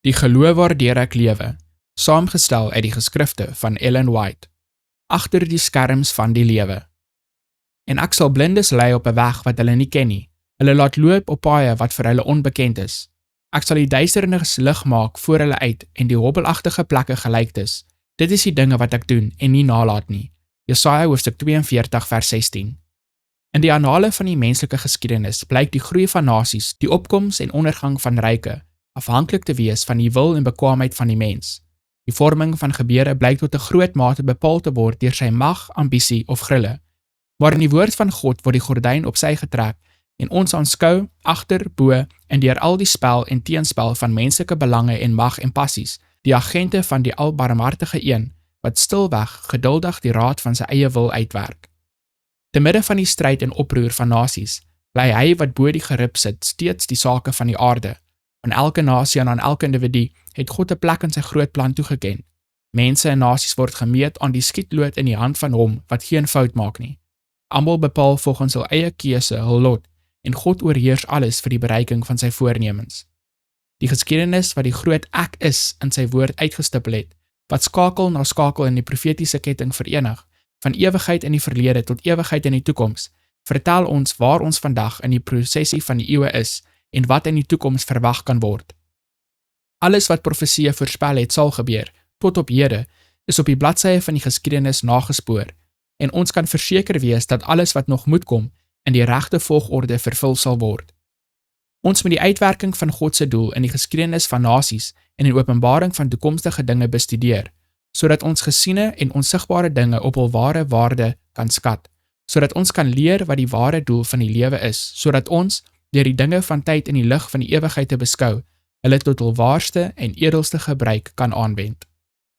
Die geloof waardeur ek lewe, saamgestel uit die geskrifte van Ellen White, agter die skerms van die lewe. En ek sal blindes lei op 'n weg wat hulle nie ken nie, hulle laat loop op paaie wat vir hulle onbekend is. Ek sal die duisternis lig maak voor hulle uit en die hobbelagtige plekke gelyktes. Dit is die dinge wat ek doen en nie nalat nie. Jesaja hoofstuk 42 vers 16. In die annale van die menslike geskiedenis blyk die groei van nasies, die opkoms en ondergang van ryke, afhanklik te wees van die wil en bekwaamheid van die mens. Die vorming van gebeure blyk tot 'n groot mate bepaal te word deur sy mag, ambisie of grille. Maar in die woord van God word die gordyn op sy getrek en ons aanskou, agter, bo en deur al die spel en teenspel van menslike belange en mag en passies, die agente van die albarmhartige een, wat stilweg, geduldig die raad van sy eie wil uitwerk. Te midde van die stryd en oproer van nasies, bly hy wat bo die gerib sit steeds die sake van die aarde. Aan elke nasie en aan elke individu het God 'n plek in sy groot plan toegeken. Mense en nasies word gemeet aan die skietlood in die hand van hom wat geen fout maak nie. Almal bepaal volgens hul eie keuse hul lot en God oorheers alles vir die bereiking van sy voornemens. Die geskiedenis wat die groot ek is in sy woord uitgestipel het, wat skakel na skakel in die profetiese ketting verenig, van ewigheid in die verlede tot ewigheid in die toekoms, vertel ons waar ons vandag in die prosessie van die eeue is en wat in die toekoms verwag kan word. Alles wat profeseë voorspel het sal gebeur, tot op hede, is op die bladsye van die geskiedenis nagespoor, en ons kan verseker wees dat alles wat nog moet kom, in die regte volgorde vervul sal word. Ons moet die uitwerking van God se doel in die geskiedenis van nasies en in die openbaring van toekomstige dinge bestudeer, sodat ons gesiene en onsigbare dinge op hul ware waarde kan skat, sodat ons kan leer wat die ware doel van die lewe is, sodat ons, deur die dinge van tyd in die lig van die ewigheid te beskou, hulle tot hul waarste en edelste gebruik kan aanwend.